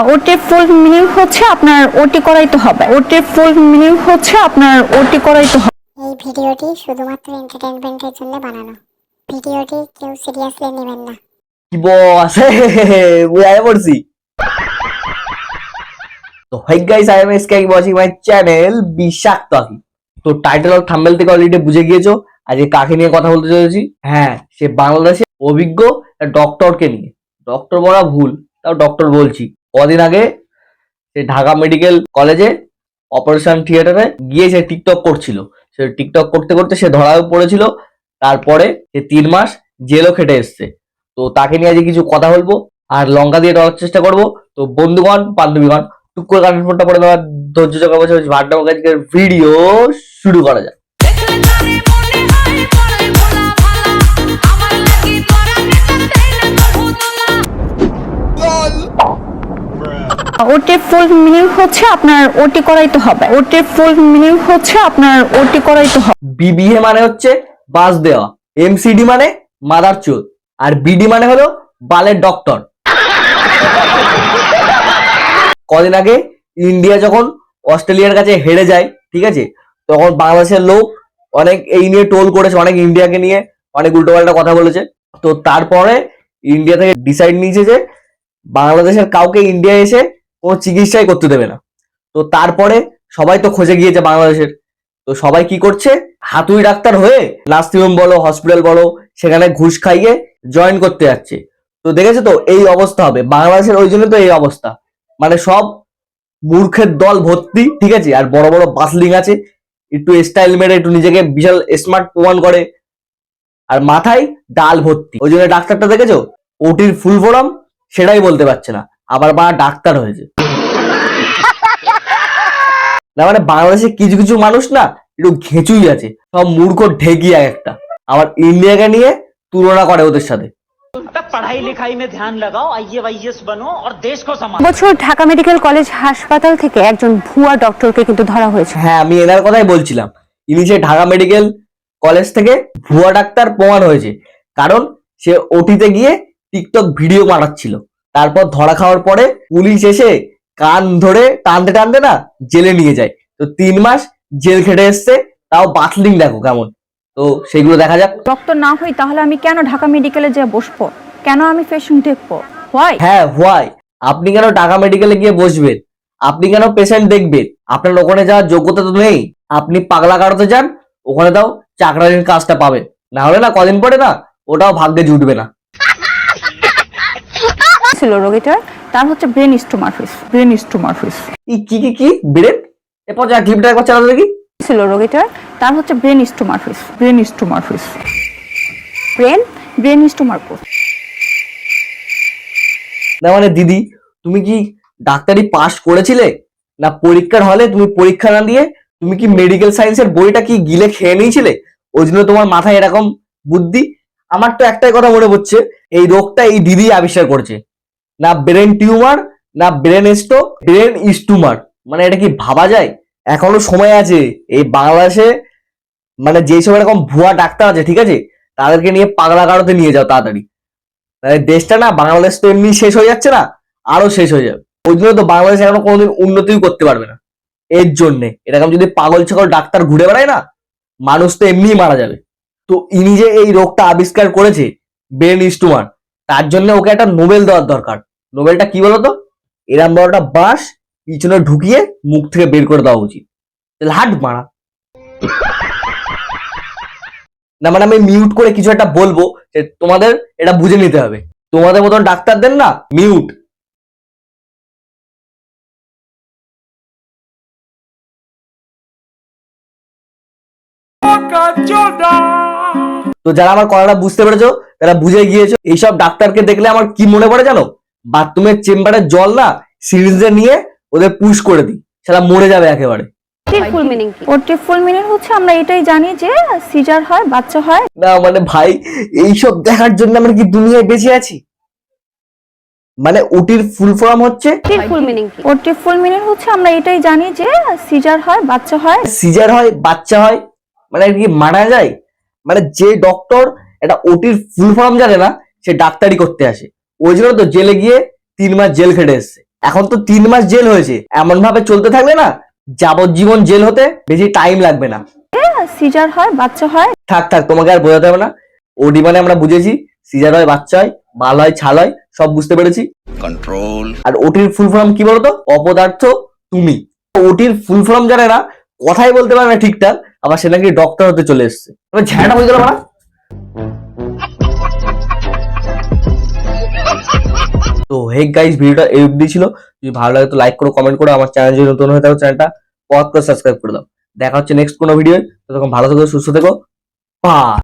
ওটির full meaning হচ্ছে আপনার ওটি করাইতে হবে। ওটির ফুল মিনিং হচ্ছে আপনার ওটি করাইতে হবে। এই ভিডিওটি শুধুমাত্র এন্টারটেইনমেন্টের জন্য বানানো। ভিডিওটি কেউ সিরিয়াসলি নেবেন না। কি বস বুঝাই পড়ছি। তো hi guys, I am SK watching my channel বিষাক্ত আঁকি। তো টাইটেল আর থাম্বনেল থেকে অলরেডি বুঝে গিয়েছো আজকে কাকে নিয়ে কথা বলতে চলেছি। হ্যাঁ, সে বাংলাদেশের অভিজ্ঞ ডক্টরকে নিয়ে। ডক্টর বলা ভুল, তাও ডক্টর বলছি। কদিন আগে সে ঢাকা মেডিকেল কলেজে অপারেশন থিয়েটারে গিয়ে সে টিকটক করছিল। সে টিকটক করতে করতে সে ধরাও পড়েছিল। তারপরে সে 3 মাস জেলও খেটে এসছে। তো তাকে নিয়ে আজকে কিছু কথা বলবো আর লঙ্কা দিয়ে দেওয়ার চেষ্টা করবো। তো বন্ধুগণ, বান্ধবীগণ, টুক করে কানের ফোনটা পড়ে দেওয়ার ধৈর্য জোগাড় বসে ভাটনা আজকের ভিডিও শুরু করা যাক। ওটির ফুল মিনিং হচ্ছে আপনার ওটি করাইতে হবে। ওটির ফুল মিনিং হচ্ছে আপনার ওটি করাইতে হবে। বিবিএ মানে হচ্ছে বাস দেওয়া, এমসিডি মানে মাদার চোদ, আর বিডি মানে হলো বালের ডক্টর। কদিন আগে ইন্ডিয়া যখন অস্ট্রেলিয়ার কাছে হেরে যায়, ঠিক আছে, তখন বাংলাদেশের লোক অনেক এই নিয়ে টোল করেছে, অনেক ইন্ডিয়াকে নিয়ে অনেক উল্টোপাল্টা কথা বলেছে। তো তারপরে ইন্ডিয়া থেকে ডিসাইড নিয়েছে যে বাংলাদেশের কাউকে ইন্ডিয়া এসে কোনো চিকিৎসাই করতে দেবে না। তো তারপরে সবাই তো খোঁজে গিয়েছে বাংলাদেশের। তো সবাই কি করছে, হাতুড়ি ডাক্তার হয়ে নার্সিংহোম বলো, হসপিটাল বলো, সেখানে ঘুষ খাইয়ে জয়েন করতে যাচ্ছে। তো দেখেছো তো এই অবস্থা হবে বাংলাদেশের, ওই জন্য তো এই অবস্থা। মানে সব মূর্খের দল ভর্তি, ঠিক আছে, আর বড় বড় বাসলিং আছে, একটু স্টাইল মেরে একটু নিজেকে বিশাল স্মার্ট প্রমাণ করে, আর মাথায় ডাল ভর্তি। ওই জন্য ডাক্তারটা দেখেছো ওটির ফুল ফর্ম সেটাই বলতে পারছে না, আবার বা ডাক্তার হয়েছে। না মানে বাংলাদেশে কিছু কিছু মানুষ না একটু ঘেঁচুই আছে, সব মূর্খ ঢেকি এক একটা, আবার ইন্ডিয়াকে নিয়ে তুলনা করে ওদের সাথে। पढ़ाई लिखाई में ध्यान लगाओ, आईएएस बनो और देश को संभालो। বছর ঢাকা মেডিকেল কলেজ হাসপাতাল থেকে একজন ভুয়া ডক্টরকে কিন্তু ধরা হয়েছে। হ্যাঁ, আমি এনার কথাই বলছিলাম। ইনি যে ঢাকা মেডিকেল কলেজ থেকে ভুয়া ডাক্তার প্রমাণ হয়েছে, কারণ সে ওটিতে গিয়ে টিকটক ভিডিও বানাচ্ছিল। তারপর ধরা খাওয়ার পরে পুলিশ এসে কান ধরে টানতে টানতে না জেলে নিয়ে যায়। তো 3 মাস জেল খেটে এসছে, তাও বাথলিং দেখো কেমন। তো সেগুলো দেখা যাক। ডক্টর না হই তাহলে আমি কেন ঢাকা মেডিকেলে যেয়ে বসবো? কেন আমি পেশেন্ট দেখবো? হোয়াই? হ্যাঁ, হোয়াই? আপনি কেন ঢাকা মেডিকেলে গিয়ে বসবেন? আপনি কেন পেশেন্ট দেখবেন? আপনার ওখানে যাওয়ার যোগ্যতা তো নেই। আপনি পাগলা গাড়োতে যান, ওখানে তাও চাকরানির কাজটা পাবেন, না হলে না কদিন পরে না ওটাও ভাগ্যে জুটবে না। ছিল রোগীটার, তার হচ্ছে ব্রেন স্টোমারফিস। ব্রেন স্টোমারফিস কি কি কি ব্রেন? এরপর যা ক্লিপটা একবার চালাতে দেখি। ছিল রোগীটার, তার হচ্ছে ব্রেন স্টোমারফিস। ব্রেন স্টোমারফিস ব্রেন ব্রেন স্টোমারফিস। না মানে দিদি, তুমি কি ডাক্তারি পাস করেছিলে না? পরীক্ষার হলে তুমি পরীক্ষা না দিয়ে তুমি কি মেডিকেল সায়েন্সের বইটা কি গিলে খেয়ে নিয়েছিলে? ওই জন্য তোমার মাথায় এরকম বুদ্ধি। আমার তো একটাই কথা মনে পড়ছে, এই রোগটা এই দিদি আবিষ্কার করেছে। না ব্রেন টিউমার, না ব্রেন স্ট্রোক, ব্রেন স্টুমার। মানে এটা কি ভাবা যায়? এখনো সময় আছে এই বাংলাদেশে, মানে যেই সব এরকম ভুয়া ডাক্তার আছে, ঠিক আছে, তাদেরকে নিয়ে পাগলা গারোতে নিয়ে যাও তাড়াতাড়ি। দেশটা না, বাংলাদেশ তো এমনি শেষ হয়ে যাচ্ছে না, আরো শেষ হয়ে যাবে। ওই জন্য তো বাংলাদেশ এখনো কোনোদিন উন্নতিও করতে পারবে না। এর জন্যে এরকম যদি পাগল ছাগল ডাক্তার ঘুরে বেড়ায় না, মানুষ তো এমনিই মারা যাবে। তো ইনি যে এই রোগটা আবিষ্কার করেছে ব্রেন স্টুমার, তার জন্য ওকে একটা নোবেল দেওয়ার দরকার। নোবেলটা কি বলতো? এরম বড়টা বাঁশ পিছনে ঢুকিয়ে মুখ থেকে বের করে দেওয়া উচিত। হাট মারা। না মানে আমি মিউট করে কিছু একটা বলবো, যে তোমাদের এটা বুঝে নিতে হবে। তোমাদের মতন ডাক্তারদের না মিউট। তো যারা আমার কথাটা বুঝতে পেরেছো, তারা বুঝে গিয়েছো। এইসব ডাক্তারকে দেখলে আমার কি মনে পড়ে জানো? বাথরুমের চেম্বারের জল না সিরিঞ্জে নিয়ে ওদের পুশ করে দিই, সেটা মরে যাবে একেবারে। ওটির ফুল মিনিং কি? ওটির ফুল মিনিং হচ্ছে আমরা এটাই জানি যে সিজার হয়, বাচ্চা হয়। না মানে ভাই, এইসব দেখার জন্য আমরা কি দুনিয়ায় বেঁচে আছি? মানে ওটির ফুল ফর্ম হচ্ছে, ওটির ফুল মিনিং কি? ওটির ফুল মিনিং হচ্ছে আমরা এটাই জানি যে সিজার হয়, বাচ্চা হয়। সিজার হয়, বাচ্চা হয়, মানে কি মারা যায়? মানে যে ডক্টর এটা ওটির ফুল ফর্ম জানে না, সে ডাক্তারি করতে আসে। ওই জন্য তো জেলে গিয়ে 3 মাস জেল খেটে এসছে। এখন তো 3 মাস জেল হয়েছে, এমন ভাবে চলতে থাকলে না যাবজ্জীবন জেল হতে বেশি টাইম লাগবে না। সিজার হয়, বাচ্চা হয়। থাক থাক, তোমাকে আর বোঝাতে হবে না। ওডি মানে আমরা বুঝেছি, সিজার হয়, বাচ্চা হয়, বাল হয়, ছাল হয়, সব বুঝতে পেরেছি। কন্ট্রোল। আর ওটির ফুল ফর্ম কি বলতো? অপদার্থ তুমি। ওটির ফুল ফর্ম জানে না, কথাই বলতে পারে না ঠিকঠাক, আবার সে নাকি ডক্টর হতে চলে এসছে। এবার ঝ্যাঁটা হয়ে গেল না। তো হে গাইস, ভিডিওটা এই অবধি ছিল। যদি ভালো লাগে তো লাইক করো, কমেন্ট করো। আমার চ্যানেল যদি নতুন হয়ে থাকো চ্যানেলটা পজ করে সাবস্ক্রাইব করে দাও। দেখা হচ্ছে নেক্সট কোনো ভিডিও। ততক্ষণ ভালো থেকো, সুস্থ থেকো। বাই।